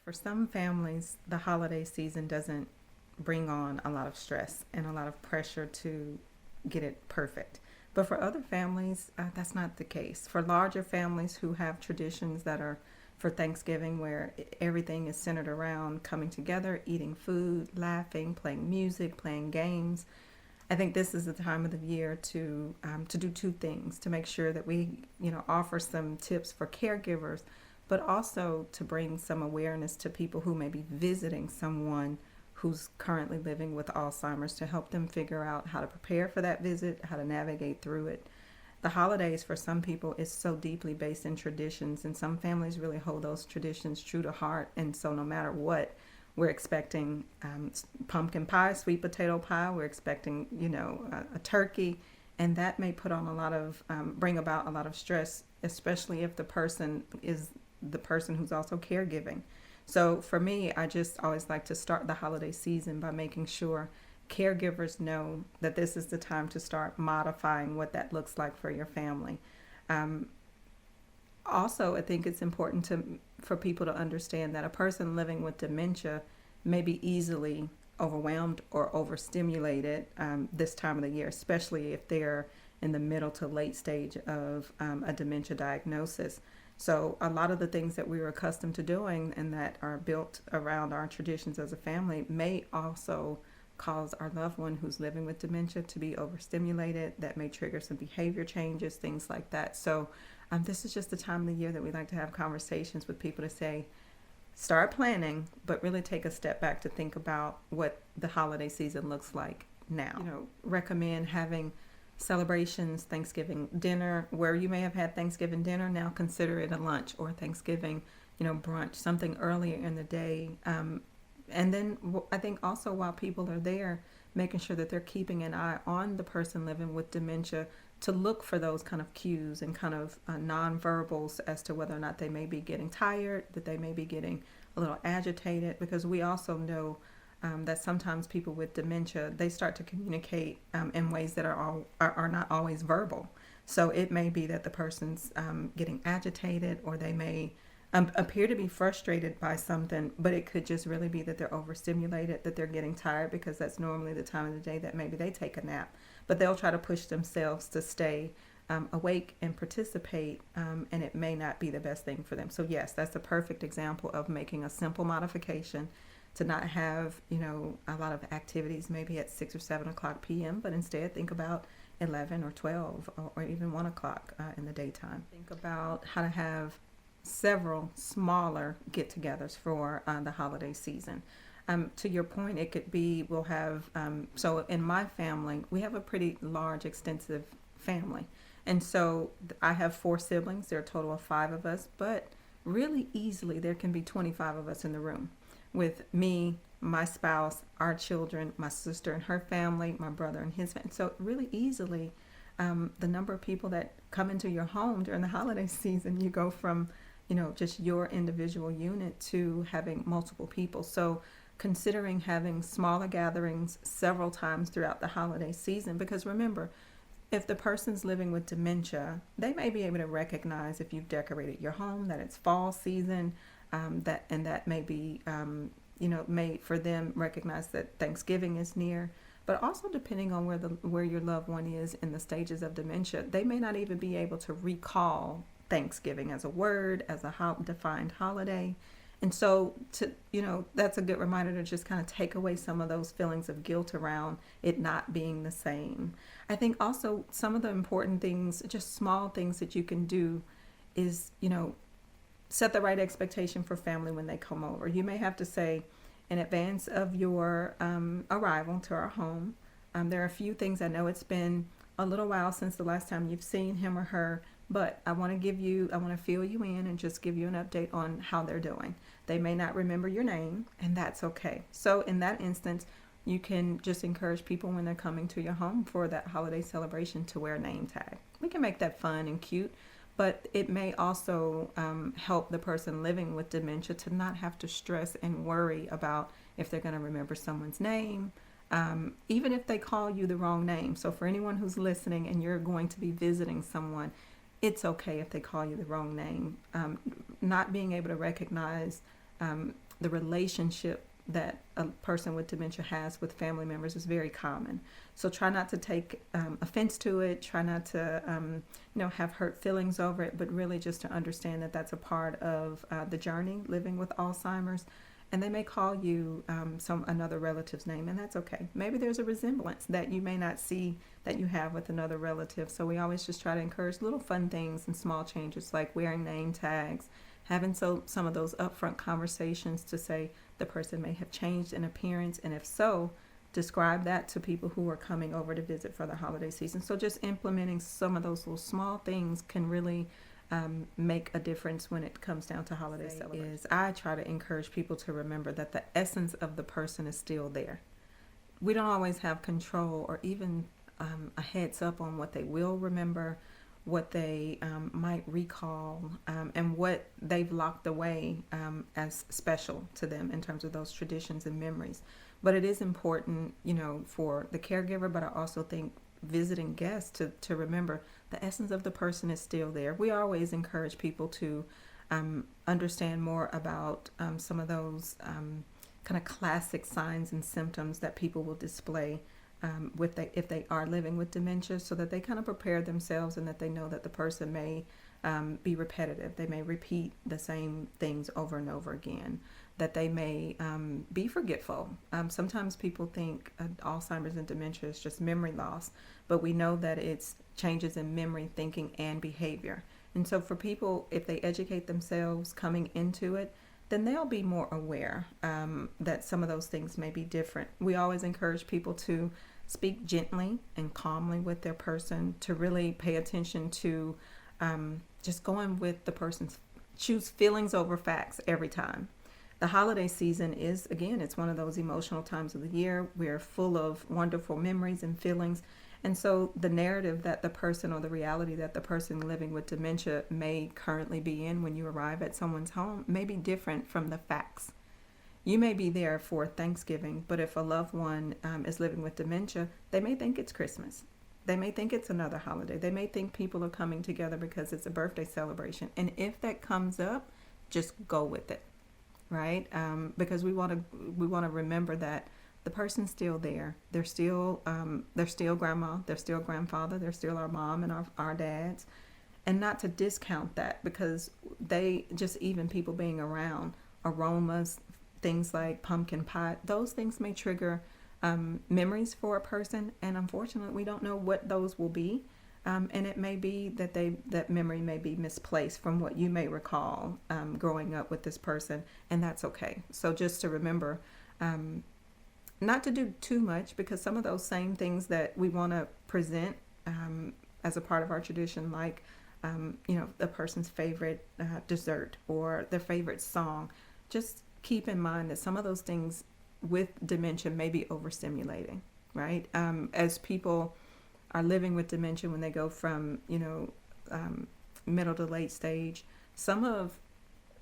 For some families, the holiday season doesn't bring on a lot of stress and a lot of pressure to get it perfect. But for other families, that's not the case. For larger families who have traditions that are for Thanksgiving, where everything is centered around coming together, eating food, laughing, playing music, playing games, I think this is the time of the year to do two things: to make sure that we offer some tips for caregivers, but also to bring some awareness to people who may be visiting someone who's currently living with Alzheimer's, to help them figure out how to prepare for that visit, how to navigate through it. The holidays for some people is so deeply based in traditions, and some families really hold those traditions true to heart. And so, no matter what, we're expecting pumpkin pie, sweet potato pie. We're expecting, a turkey, and that may put on a lot of bring about a lot of stress, especially if the person is the person who's also caregiving. So for me, I just always like to start the holiday season by making sure caregivers know that this is the time to start modifying what that looks like for your family. Um, Also, I think it's important for people to understand that a person living with dementia may be easily overwhelmed or overstimulated this time of the year, especially if they're in the middle to late stage of a dementia diagnosis. So a lot of the things that we were accustomed to doing and that are built around our traditions as a family may also cause our loved one who's living with dementia to be overstimulated. That may trigger some behavior changes, things like that. So this is just the time of the year that we like to have conversations with people to say, start planning, but really take a step back to think about what the holiday season looks like now. Recommend having celebrations, Thanksgiving dinner, where you may have had Thanksgiving dinner, now consider it a lunch, or Thanksgiving, brunch, something earlier in the day. And then I think also, while people are there, making sure that they're keeping an eye on the person living with dementia, to look for those kind of cues and kind of nonverbals as to whether or not they may be getting tired, that they may be getting a little agitated, because we also know that sometimes people with dementia, they start to communicate in ways that are not always verbal. So it may be that the person's getting agitated, or they may appear to be frustrated by something, but it could just really be that they're overstimulated, that they're getting tired, because that's normally the time of the day that maybe they take a nap. But they'll try to push themselves to stay awake and participate, and it may not be the best thing for them. So yes, that's a perfect example of making a simple modification to not have, a lot of activities maybe at 6 or 7 o'clock p.m., but instead think about 11 or 12 or even 1 o'clock in the daytime. Think about how to have several smaller get-togethers for the holiday season. To your point, it could be, we'll have, so in my family, we have a pretty large, extensive family. And so I have 4 siblings. There are a total of 5 of us, but really easily there can be 25 of us in the room, with me, my spouse, our children, my sister and her family, my brother and his family. So really easily, the number of people that come into your home during the holiday season, you go from, just your individual unit to having multiple people. So considering having smaller gatherings several times throughout the holiday season, because remember, if the person's living with dementia, they may be able to recognize if you've decorated your home, that it's fall season, that may be, may for them recognize that Thanksgiving is near. But also, depending on where your loved one is in the stages of dementia, they may not even be able to recall Thanksgiving as a word, as a defined holiday. And so, that's a good reminder to just kind of take away some of those feelings of guilt around it not being the same. I think also some of the important things, just small things that you can do, is, set the right expectation for family when they come over. You may have to say, in advance of your arrival to our home, there are a few things. I know it's been a little while since the last time you've seen him or her, but I want to fill you in and just give you an update on how they're doing. They may not remember your name, and that's okay. So in that instance, you can just encourage people when they're coming to your home for that holiday celebration to wear a name tag. We can make that fun and cute, but it may also help the person living with dementia to not have to stress and worry about if they're going to remember someone's name, even if they call you the wrong name. So for anyone who's listening and you're going to be visiting someone, it's okay if they call you the wrong name. Not being able to recognize the relationship that a person with dementia has with family members is very common. So try not to take offense to it. Try not to, have hurt feelings over it, but really just to understand that that's a part of the journey living with Alzheimer's. And they may call you another relative's name, and that's okay. Maybe there's a resemblance that you may not see that you have with another relative. So we always just try to encourage little fun things and small changes like wearing name tags, having some of those upfront conversations to say the person may have changed in appearance, and if so, describe that to people who are coming over to visit for the holiday season. So just implementing some of those little small things can really make a difference when it comes down to holiday celebrations. I try to encourage people to remember that the essence of the person is still there. We don't always have control or even a heads up on what they will remember, what they might recall, and what they've locked away as special to them in terms of those traditions and memories. But it is important, for the caregiver, but I also think visiting guests to remember the essence of the person is still there. We always encourage people to understand more about some of those kind of classic signs and symptoms that people will display if they are living with dementia, so that they kind of prepare themselves and that they know that the person may be repetitive. They may repeat the same things over and over again, that they may be forgetful. Sometimes people think Alzheimer's and dementia is just memory loss, but we know that it's changes in memory, thinking, and behavior. And so for people, if they educate themselves coming into it, then they'll be more aware that some of those things may be different. We always encourage people to speak gently and calmly with their person, to really pay attention to just going with the person's, choose feelings over facts every time. The holiday season is, again, it's one of those emotional times of the year. We're full of wonderful memories and feelings. And so the narrative that the person, or the reality that the person living with dementia may currently be in when you arrive at someone's home may be different from the facts. You may be there for Thanksgiving, but if a loved one is living with dementia, they may think it's Christmas. They may think it's another holiday. They may think people are coming together because it's a birthday celebration. And if that comes up, just go with it, right? Because we want to remember that the person's still there. They're still grandma, they're still grandfather, they're still our mom and our dads, and not to discount that, because even people being around, aromas, things like pumpkin pie, those things may trigger memories for a person, and unfortunately we don't know what those will be, and it may be that memory may be misplaced from what you may recall growing up with this person, and that's okay. So just to remember not to do too much, because some of those same things that we want to present as a part of our tradition, like the person's favorite dessert or their favorite song, just keep in mind that some of those things with dementia may be overstimulating, right? As people are living with dementia, when they go from middle to late stage, some of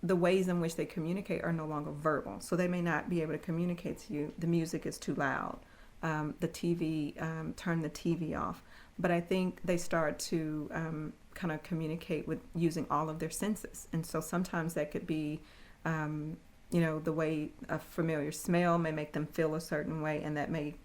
the ways in which they communicate are no longer verbal. So they may not be able to communicate to you, the music is too loud, the TV, turn the TV off. But I think they start to kind of communicate with using all of their senses. And so sometimes that could be, the way a familiar smell may make them feel a certain way, and that may,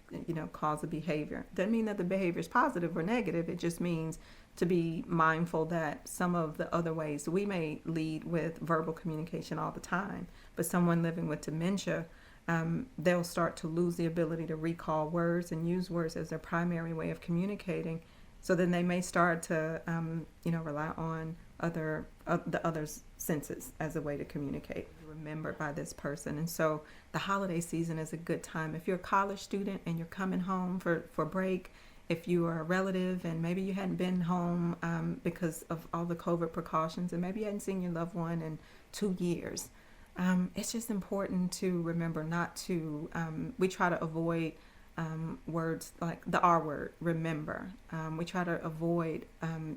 cause a behavior. Doesn't mean that the behavior is positive or negative. It just means to be mindful that some of the other ways we may lead with verbal communication all the time, but someone living with dementia, they'll start to lose the ability to recall words and use words as their primary way of communicating. So then they may start to, rely on the other's senses as a way to communicate, remembered by this person. And so the holiday season is a good time. If you're a college student and you're coming home for break, if you are a relative and maybe you hadn't been home because of all the COVID precautions, and maybe you hadn't seen your loved one in 2 years, it's just important to remember not to, we try to avoid words like the R word, remember. We try to avoid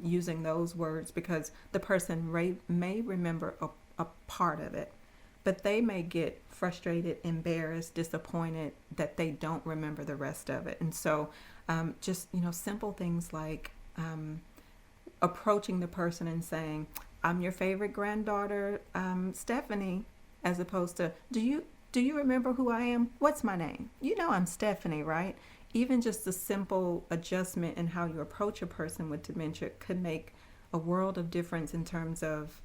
using those words because the person may remember a part of it, but they may get frustrated, embarrassed, disappointed that they don't remember the rest of it. And so just, simple things like approaching the person and saying, I'm your favorite granddaughter, Stephanie. as opposed to, do you remember who I am? What's my name? You know I'm Stephanie, right? Even just a simple adjustment in how you approach a person with dementia could make a world of difference in terms of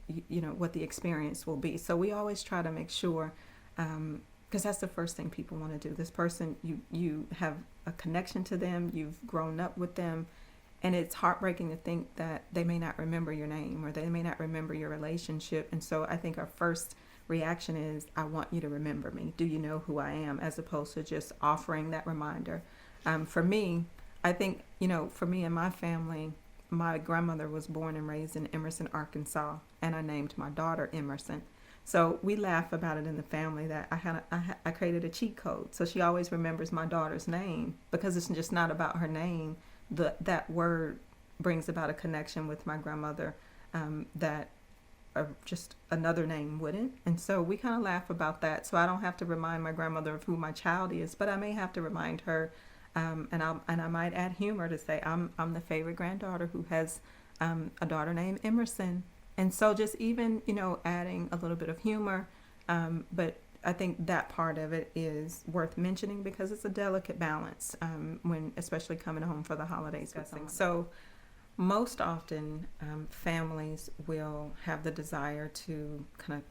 what the experience will be. So we always try to make sure, because that's the first thing people want to do. This person, you have a connection to them, you've grown up with them, and it's heartbreaking to think that they may not remember your name or they may not remember your relationship. And so I think our first reaction is, I want you to remember me. Do you know who I am? As opposed to just offering that reminder. For me, I think, for me and my family, my grandmother was born and raised in Emerson, Arkansas, and I named my daughter Emerson. So we laugh about it in the family that I created a cheat code. So she always remembers my daughter's name, because it's just not about her name. That word brings about a connection with my grandmother that just another name wouldn't. And so we kind of laugh about that. So I don't have to remind my grandmother of who my child is, but I may have to remind her, and I might add humor to say I'm the favorite granddaughter who has a daughter named Emerson. And so just even adding a little bit of humor, but I think that part of it is worth mentioning because it's a delicate balance when especially coming home for the holidays. So most often families will have the desire to kind of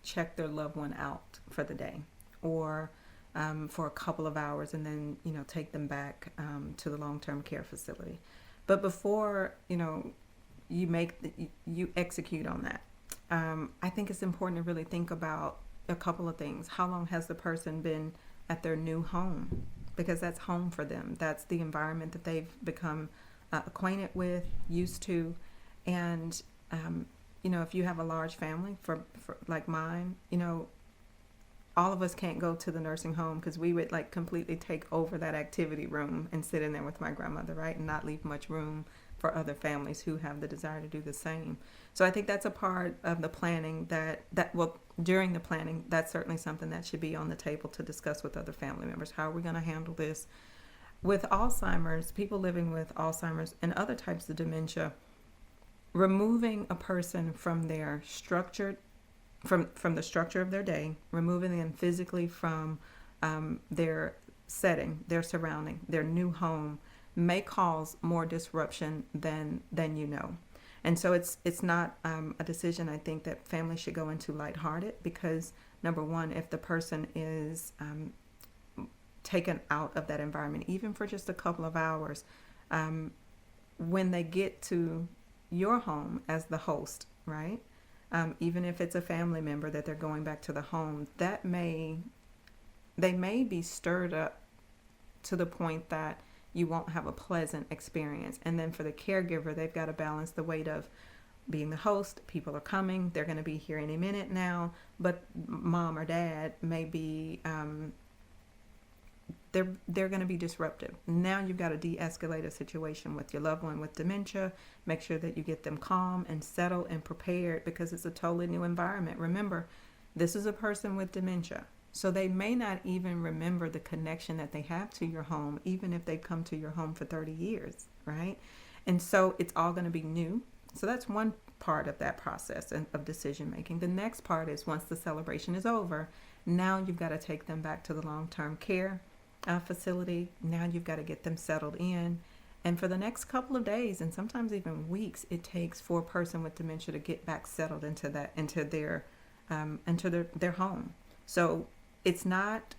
check their loved one out for the day or for a couple of hours and then take them back to the long-term care facility. But before you execute on that, I think it's important to really think about a couple of things. How long has the person been at their new home? Because that's home for them. That's the environment that they've become acquainted with, used to. And, if you have a large family for like mine, all of us can't go to the nursing home because we would like completely take over that activity room and sit in there with my grandmother, right? And not leave much room for other families who have the desire to do the same. So I think that's a part of the planning during the planning, that's certainly something that should be on the table to discuss with other family members. How are we going to handle this? With Alzheimer's, people living with Alzheimer's and other types of dementia, removing a person from their structured, from the structure of their day, removing them physically from their setting, their surrounding, their new home, may cause more disruption than you know. And so it's not a decision I think that families should go into lighthearted because, number one, if the person is taken out of that environment, even for just a couple of hours, when they get to your home as the host, right? Even if it's a family member that they're going back to the home, they may be stirred up to the point that you won't have a pleasant experience. And then for the caregiver, they've got to balance the weight of being the host. People are coming. They're going to be here any minute now. But mom or dad may be, they're going to be disruptive. Now you've got to de-escalate a situation with your loved one with dementia. Make sure that you get them calm and settled and prepared because it's a totally new environment. Remember, this is a person with dementia. So they may not even remember the connection that they have to your home, even if they've come to your home for 30 years, right? And so it's all going to be new. So that's one part of that process of decision making. The next part is once the celebration is over, now you've got to take them back to the long-term care facility. Now you've got to get them settled in. And for the next couple of days, and sometimes even weeks, it takes for a person with dementia to get back settled into their home. So it's not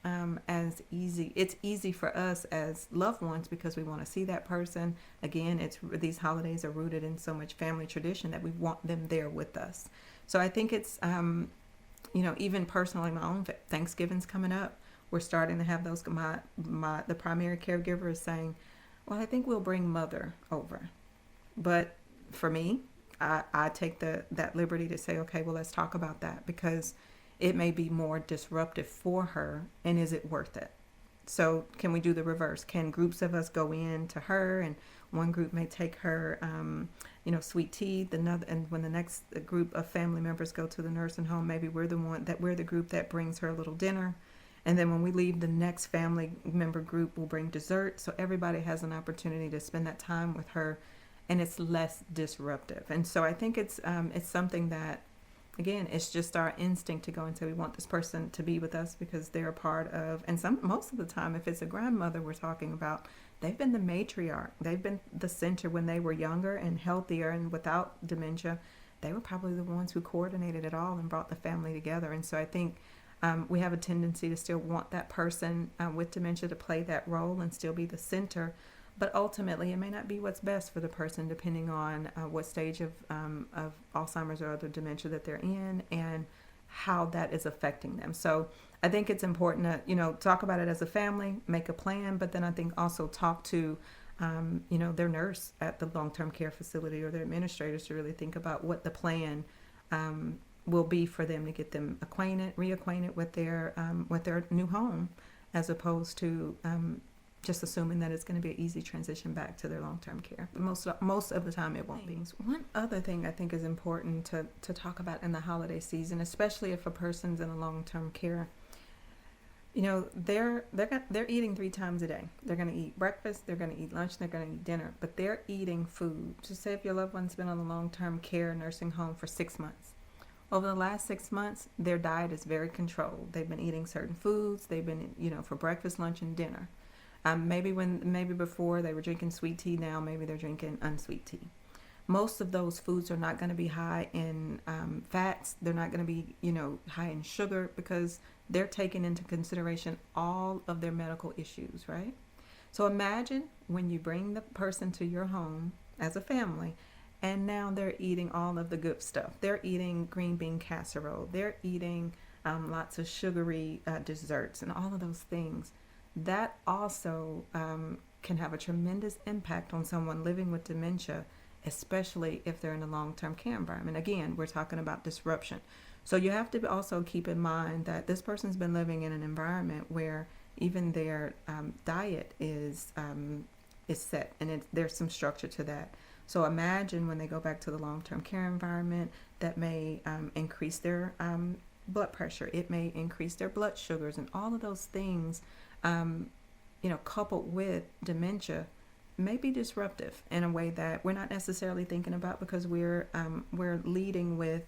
as easy. It's easy for us as loved ones because we want to see that person. Again, these holidays are rooted in so much family tradition that we want them there with us. So I think it's, even personally, my own Thanksgiving's coming up. We're starting to have those. The primary caregiver is saying, well, I think we'll bring mother over. But for me, I take that liberty to say, okay, well, let's talk about that because it may be more disruptive for her, and is it worth it? So can we do the reverse? Can groups of us go in to her, and one group may take her, sweet tea, and when the next group of family members go to the nursing home, maybe we're the group that brings her a little dinner, and then when we leave, the next family member group will bring dessert, so everybody has an opportunity to spend that time with her, and it's less disruptive. And so I think it's something that again, it's just our instinct to go and say we want this person to be with us because they're a part of, and most of the time, if it's a grandmother we're talking about, they've been the matriarch. They've been the center when they were younger and healthier and without dementia. They were probably the ones who coordinated it all and brought the family together. And so I think we have a tendency to still want that person with dementia to play that role and still be the center. But ultimately, it may not be what's best for the person, depending on what stage of Alzheimer's or other dementia that they're in and how that is affecting them. So I think it's important to, talk about it as a family, make a plan, but then I think also talk to, their nurse at the long-term care facility or their administrators to really think about what the plan will be for them to get them reacquainted with their new home, as opposed to just assuming that it's going to be an easy transition back to their long-term care. But most of the time it won't be. One other thing I think is important to talk about in the holiday season, especially if a person's in a long-term care, they're eating 3 times a day. They're going to eat breakfast, they're going to eat lunch, they're going to eat dinner, but they're eating food. Just say if your loved one's been on a long-term care nursing home for 6 months. Over the last 6 months, their diet is very controlled. They've been eating certain foods. They've been, for breakfast, lunch, and dinner. Maybe before they were drinking sweet tea, now maybe they're drinking unsweet tea. Most of those foods are not going to be high in fats. They're not going to be, high in sugar because they're taking into consideration all of their medical issues, right? So imagine when you bring the person to your home as a family and now they're eating all of the good stuff. They're eating green bean casserole. They're eating lots of sugary desserts and all of those things. That also can have a tremendous impact on someone living with dementia, especially if they're in a long-term care environment. Again, we're talking about disruption. So you have to also keep in mind that this person's been living in an environment where even their diet is set, and there's some structure to that. So imagine when they go back to the long-term care environment, that may increase their blood pressure. It may increase their blood sugars, and all of those things coupled with dementia may be disruptive in a way that we're not necessarily thinking about because we're leading with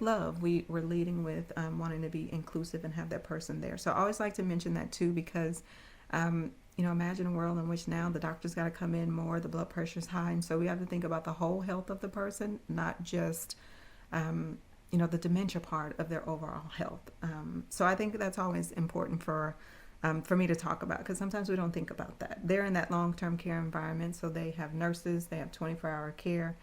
love. We're leading with wanting to be inclusive and have that person there. So I always like to mention that too because, imagine a world in which now the doctor's got to come in more, the blood pressure's high, and so we have to think about the whole health of the person, not just the dementia part of their overall health. So I think that's always important for me to talk about because sometimes we don't think about that. They're in that long-term care environment, so they have nurses, they have 24-hour care.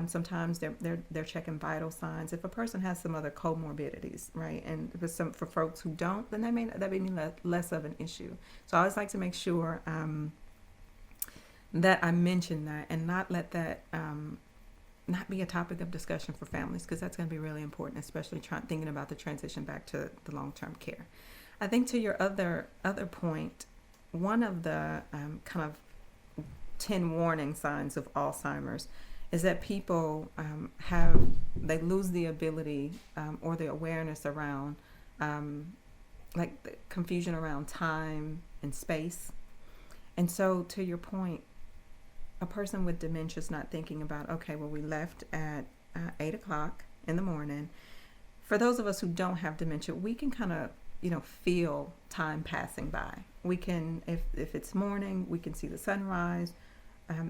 Sometimes they're checking vital signs. If a person has some other comorbidities, right, and for folks who don't, then that may be less of an issue. So I always like to make sure that I mention that and not let that not be a topic of discussion for families because that's going to be really important, especially thinking about the transition back to the long-term care. I think to your other point, one of the kind of 10 warning signs of Alzheimer's is that people they lose the ability or the awareness around like the confusion around time and space. And so to your point, a person with dementia is not thinking about, okay, well, we left at 8 o'clock in the morning. For those of us who don't have dementia, we can kind of feel time passing by. We can, if it's morning, we can see the sunrise.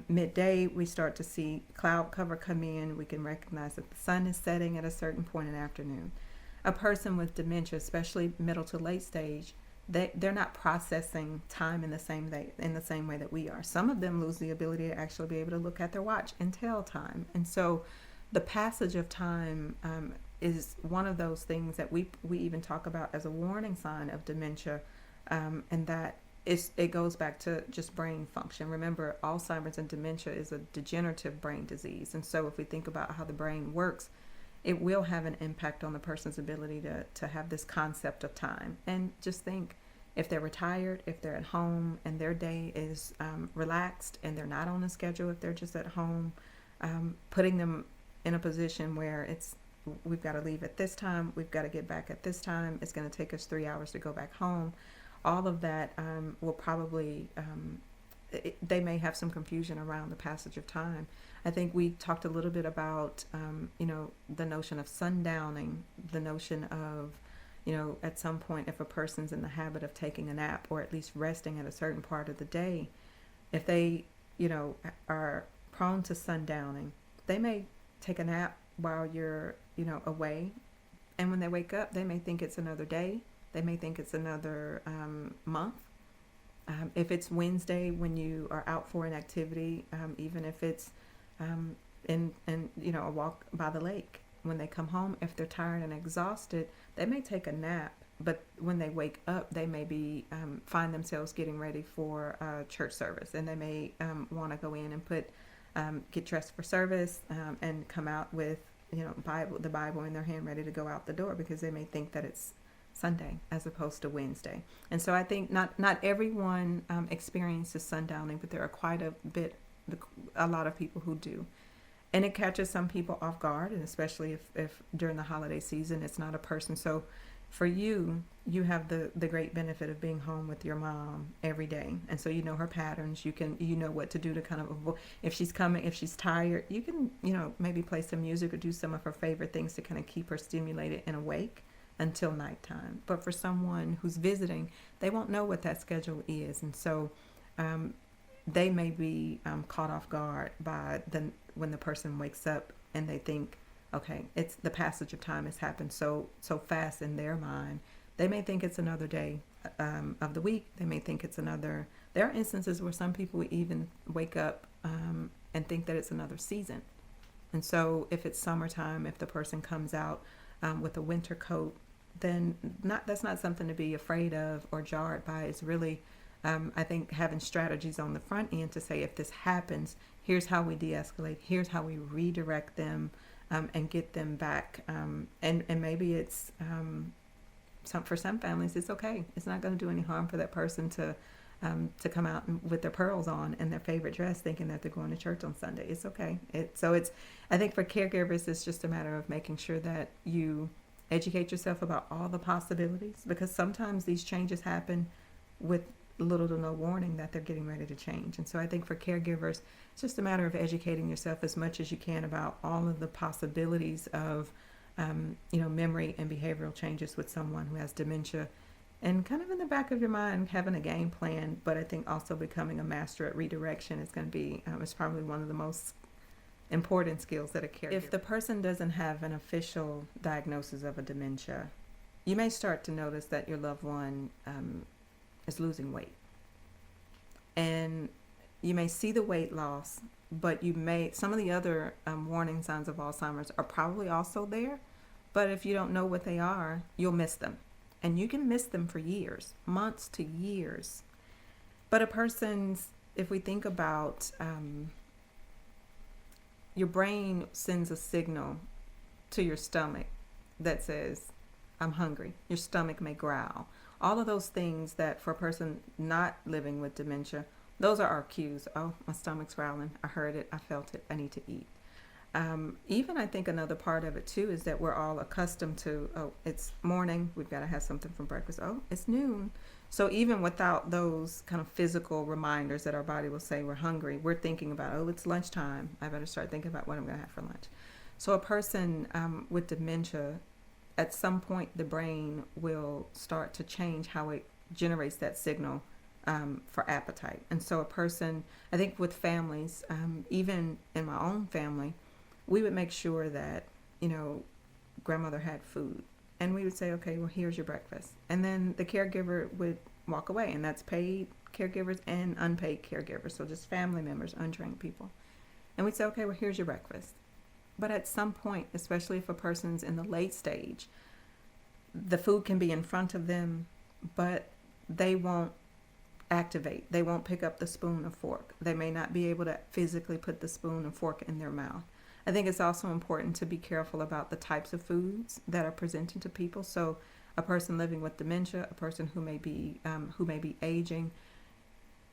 Midday, we start to see cloud cover come in. We can recognize that the sun is setting at a certain point in the afternoon. A person with dementia, especially middle to late stage, they're not processing time in the same way that we are. Some of them lose the ability to actually be able to look at their watch and tell time. And so the passage of time is one of those things that we even talk about as a warning sign of dementia, and that it goes back to just brain function. Remember, Alzheimer's and dementia is a degenerative brain disease. And so if we think about how the brain works, it will have an impact on the person's ability to have this concept of time. And just think, if they're retired, if they're at home and their day is relaxed and they're not on a schedule, if they're just at home, putting them in a position where we've got to leave at this time, we've got to get back at this time, it's going to take us 3 hours to go back home. All of that will probably they may have some confusion around the passage of time. I think we talked a little bit about, the notion of sundowning, the notion of, at some point, if a person's in the habit of taking a nap or at least resting at a certain part of the day, if they, are prone to sundowning, they may take a nap while you're, away. And when they wake up, they may think it's another day. They may think it's another month. If it's Wednesday when you are out for an activity, even if it's in a walk by the lake, when they come home, if they're tired and exhausted, they may take a nap. But when they wake up, they may find themselves getting ready for church service, and they may want to go in and get dressed for service and come out with the Bible in their hand, ready to go out the door, because they may think that it's Sunday as opposed to Wednesday. And so I think not everyone experiences sundowning, but there are quite a lot of people who do. And it catches some people off guard, and especially if during the holiday season it's not a person. So for you have the great benefit of being home with your mom every day, and so you know her patterns. You know what to do to kind of avoid, if she's tired, you can maybe play some music or do some of her favorite things to kind of keep her stimulated and awake until nighttime. But for someone who's visiting, they won't know what that schedule is, and so they may be caught off guard by when the person wakes up and they think, okay, it's the passage of time has happened so fast in their mind. They may think it's another day of the week. They may think it's another. There are instances where some people even wake up and think that it's another season. And so if it's summertime, if the person comes out with a winter coat, then that's not something to be afraid of or jarred by. It's really, I think, having strategies on the front end to say, if this happens, here's how we de-escalate. Here's how we redirect them. And get them back, and maybe it's for some families it's okay. It's not going to do any harm for that person to come out with their pearls on and their favorite dress, thinking that they're going to church on Sunday. It's okay. I think for caregivers, it's just a matter of making sure that you educate yourself about all the possibilities, because sometimes these changes happen with little to no warning that they're getting ready to change. And so I think for caregivers, it's just a matter of educating yourself as much as you can about all of the possibilities of, memory and behavioral changes with someone who has dementia, and kind of in the back of your mind having a game plan. But I think also becoming a master at redirection is going to be, it's probably one of the most important skills that a caregiver. If the person doesn't have an official diagnosis of a dementia, you may start to notice that your loved one is losing weight. And you may see the weight loss, but some of the other warning signs of Alzheimer's are probably also there. But if you don't know what they are, you'll miss them. And you can miss them for years, months to years. But if we think about, your brain sends a signal to your stomach that says, I'm hungry. Your stomach may growl. All of those things that for a person not living with dementia, those are our cues. Oh, my stomach's growling. I heard it. I felt it. I need to eat. Even I think another part of it too is that we're all accustomed to, oh, it's morning. We've got to have something for breakfast. Oh, it's noon. So even without those kind of physical reminders that our body will say we're hungry, we're thinking about, oh, it's lunchtime. I better start thinking about what I'm going to have for lunch. So a person with dementia, at some point, the brain will start to change how it generates that signal for appetite. And so a person, I think with families, even in my own family, we would make sure that, grandmother had food. And we would say, okay, well, here's your breakfast. And then the caregiver would walk away. And that's paid caregivers and unpaid caregivers. So just family members, untrained people. And we'd say, okay, well, here's your breakfast. But at some point, especially if a person's in the late stage, the food can be in front of them, but they won't activate. They won't pick up the spoon or fork. They may not be able to physically put the spoon and fork in their mouth. I think it's also important to be careful about the types of foods that are presented to people. So a person living with dementia, a person who may be aging,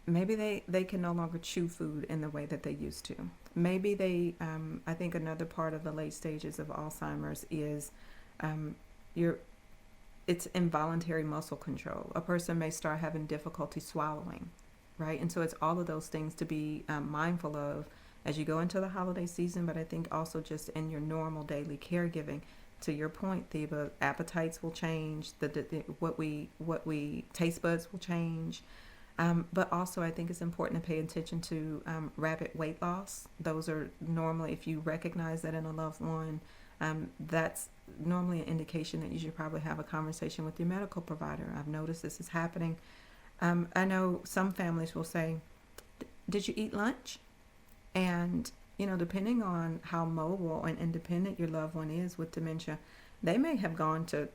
maybe they can no longer chew food in the way that they used to. Maybe I think another part of the late stages of Alzheimer's is it's involuntary muscle control. A person may start having difficulty swallowing. right? And so it's all of those things to be mindful of as you go into the holiday season, but I think also just in your normal daily caregiving. To your point, Theba, appetites will change. What we taste buds will change. But also, I think it's important to pay attention to rapid weight loss. Those are normally, if you recognize that in a loved one, that's normally an indication that you should probably have a conversation with your medical provider. I've noticed this is happening. I know some families will say, "Did you eat lunch?" And, depending on how mobile and independent your loved one is with dementia, they may have gone to,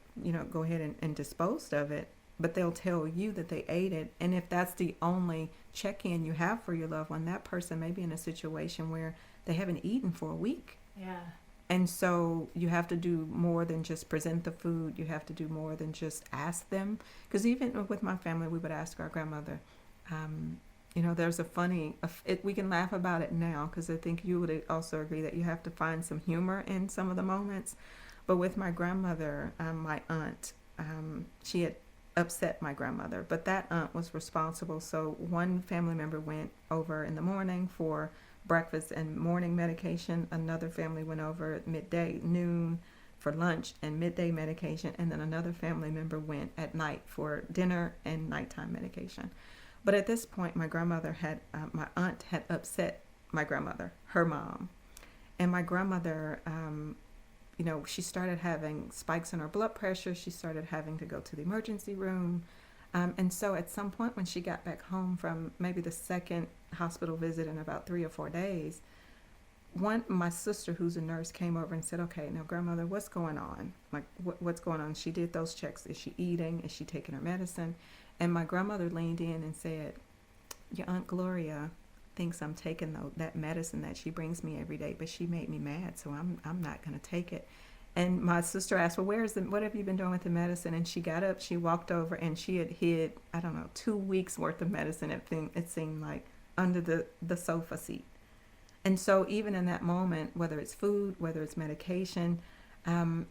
go ahead and disposed of it, but they'll tell you that they ate it. And if that's the only check-in you have for your loved one, that person may be in a situation where they haven't eaten for a week. Yeah. And so you have to do more than just present the food. You have to do more than just ask them. Because even with my family, we would ask our grandmother, there's we can laugh about it now because I think you would also agree that you have to find some humor in some of the moments. But with my grandmother, my aunt, she had upset my grandmother, but that aunt was responsible. So one family member went over in the morning for breakfast and morning medication. Another family went over at midday, noon for lunch and midday medication. And then another family member went at night for dinner and nighttime medication. But at this point, my aunt had upset my grandmother, her mom. And my grandmother, she started having spikes in her blood pressure. She started having to go to the emergency room. And so at some point when she got back home from maybe the second hospital visit in about 3 or 4 days, my sister, who's a nurse, came over and said, "Okay, now grandmother, what's going on? Like, what's going on?" She did those checks. Is she eating? Is she taking her medicine? And my grandmother leaned in and said, "Your Aunt Gloria thinks I'm taking that medicine that she brings me every day, but she made me mad, so I'm not going to take it." And my sister asked, "Well, what have you been doing with the medicine?" And she got up, she walked over, and she had hid, 2 weeks worth of medicine, it seemed like, under the sofa seat. And so even in that moment, whether it's food, whether it's medication,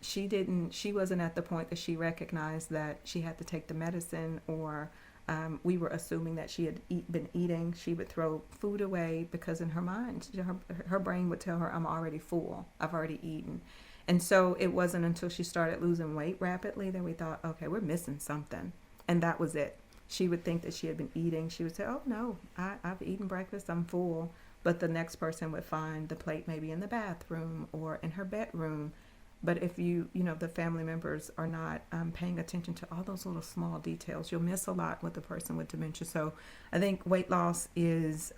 she wasn't at the point that she recognized that she had to take the medicine, or we were assuming that she had been eating. She would throw food away because in her mind, her brain would tell her, "I'm already full. I've already eaten." And so it wasn't until she started losing weight rapidly that we thought, okay, we're missing something. And that was it. She would think that she had been eating. She would say, "Oh, no, I've eaten breakfast. I'm full." But the next person would find the plate maybe in the bathroom or in her bedroom. But if the family members are not paying attention to all those little small details, you'll miss a lot with the person with dementia. So I think weight loss is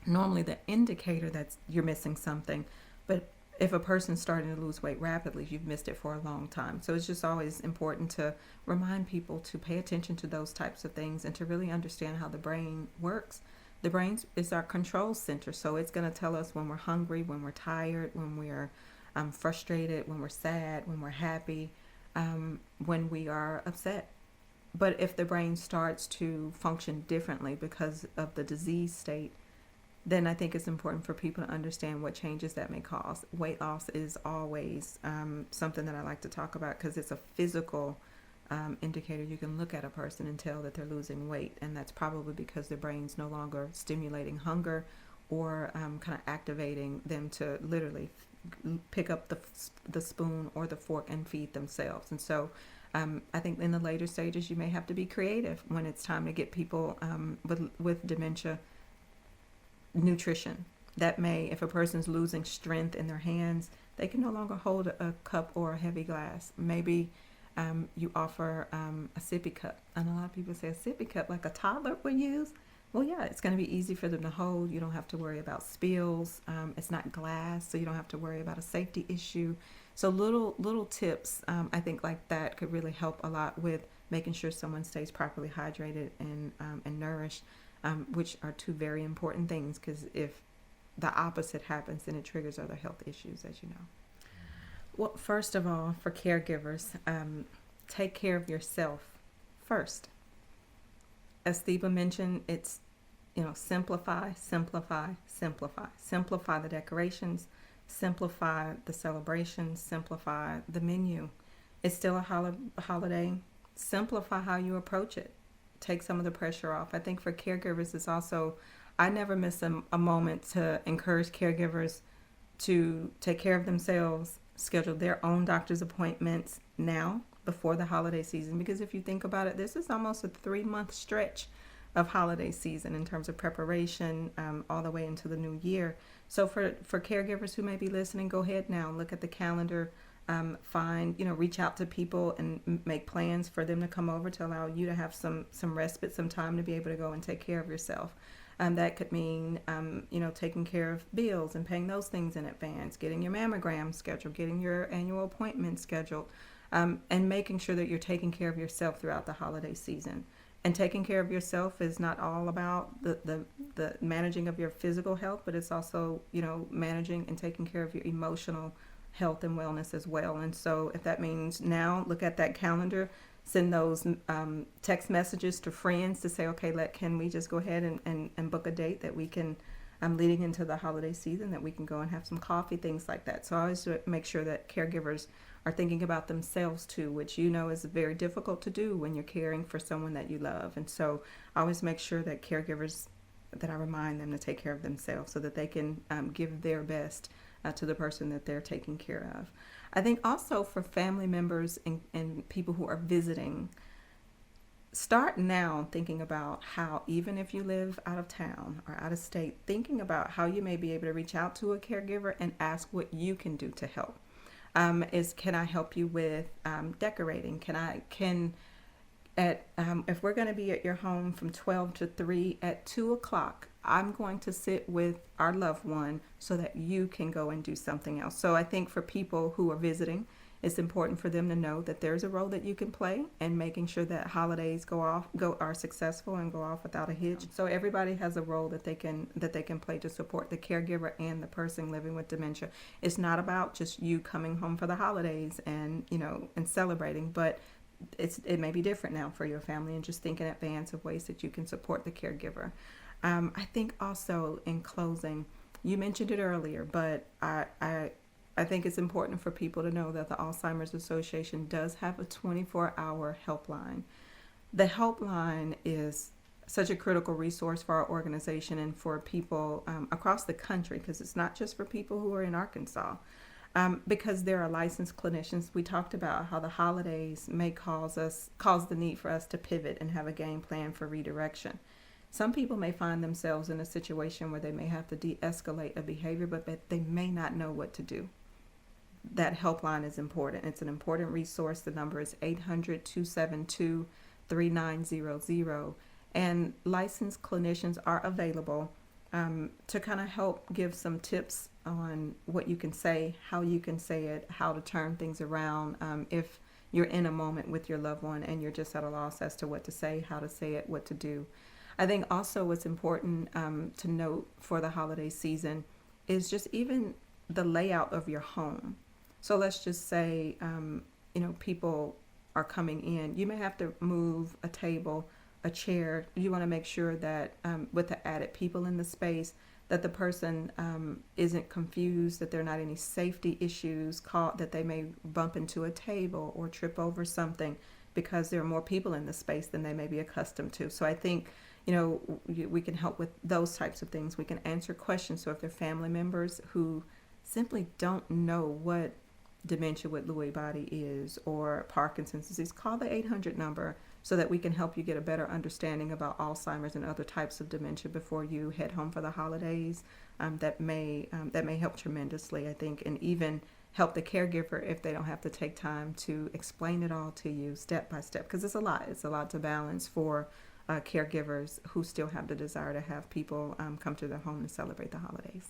normally the indicator that you're missing something. But if a person's starting to lose weight rapidly, you've missed it for a long time. So it's just always important to remind people to pay attention to those types of things and to really understand how the brain works. The brain is our control center, so it's going to tell us when we're hungry, when we're tired, when we're frustrated, when we're sad, when we're happy, when we are upset. But if the brain starts to function differently because of the disease state, then I think it's important for people to understand what changes that may cause. Weight loss is always something that I like to talk about because it's a physical indicator. You can look at a person and tell that they're losing weight, and that's probably because their brain's no longer stimulating hunger or kind of activating them to literally pick up the spoon or the fork and feed themselves. And so I think in the later stages, you may have to be creative when it's time to get people with dementia nutrition. That may, if a person's losing strength in their hands, they can no longer hold a cup or a heavy glass. Maybe you offer a sippy cup. And a lot of people say a sippy cup like a toddler would use. Well, yeah, it's going to be easy for them to hold. You don't have to worry about spills. It's not glass, so you don't have to worry about a safety issue. So little tips, I think, like that could really help a lot with making sure someone stays properly hydrated and nourished, which are two very important things, because if the opposite happens, then it triggers other health issues, as you know. Well, first of all, for caregivers, take care of yourself first. As Theba mentioned, it's, simplify, simplify, simplify. Simplify the decorations, simplify the celebrations, simplify the menu. It's still a holiday. Simplify how you approach it. take some of the pressure off. I think for caregivers, it's also, I never miss a moment to encourage caregivers to take care of themselves, schedule their own doctor's appointments now before the holiday season. Because if you think about it, this is almost a 3-month stretch of holiday season in terms of preparation, all the way into the new year. So for caregivers who may be listening, go ahead now, look at the calendar, reach out to people and make plans for them to come over to allow you to have some respite, some time to be able to go and take care of yourself. That could mean, taking care of bills and paying those things in advance, getting your mammogram scheduled, getting your annual appointment scheduled, and making sure that you're taking care of yourself throughout the holiday season. And taking care of yourself is not all about the managing of your physical health, but it's also, managing and taking care of your emotional health and wellness as well. And so if that means now, look at that calendar, send those text messages to friends to say, okay, can we just go ahead and book a date that we can, leading into the holiday season, that we can go and have some coffee, things like that. So I always make sure that caregivers are thinking about themselves too, which is very difficult to do when you're caring for someone that you love. And so I always make sure that caregivers, that I remind them to take care of themselves so that they can give their best to the person that they're taking care of. I think also for family members and people who are visiting, start now thinking about how, even if you live out of town or out of state, thinking about how you may be able to reach out to a caregiver and ask what you can do to help. Can I help you with decorating? If we're going to be at your home from 12 to 3, at 2 o'clock, I'm going to sit with our loved one so that you can go and do something else. So I think for people who are visiting, it's important for them to know that there's a role that you can play in making sure that holidays are successful and go off without a hitch. So everybody has a role that they can play to support the caregiver and the person living with dementia. It's not about just you coming home for the holidays and celebrating, but it may be different now for your family, and just think in advance of ways that you can support the caregiver. I think also, in closing, you mentioned it earlier, but I think it's important for people to know that the Alzheimer's Association does have a 24-hour helpline. The helpline is such a critical resource for our organization and for people across the country, because it's not just for people who are in Arkansas. Because there are licensed clinicians. We talked about how the holidays may cause the need for us to pivot and have a game plan for redirection. Some people may find themselves in a situation where they may have to de-escalate a behavior, but they may not know what to do. That helpline is important. It's an important resource. The number is 800-272-3900. And licensed clinicians are available to kind of help give some tips on what you can say, how you can say it, how to turn things around if you're in a moment with your loved one and you're just at a loss as to what to say, how to say it, what to do. I think also what's important to note for the holiday season is just even the layout of your home. So let's just say, people are coming in. You may have to move a table, a chair. You want to make sure that with the added people in the space, that the person isn't confused, that there are not any safety issues, that they may bump into a table or trip over something because there are more people in the space than they may be accustomed to. So I think, we can help with those types of things. We can answer questions. So if they're family members who simply don't know what dementia with Lewy body is or Parkinson's disease, call the 800 number so that we can help you get a better understanding about Alzheimer's and other types of dementia before you head home for the holidays. That may help tremendously, I think, and even help the caregiver if they don't have to take time to explain it all to you step by step, because it's a lot to balance for caregivers who still have the desire to have people come to their home to celebrate the holidays.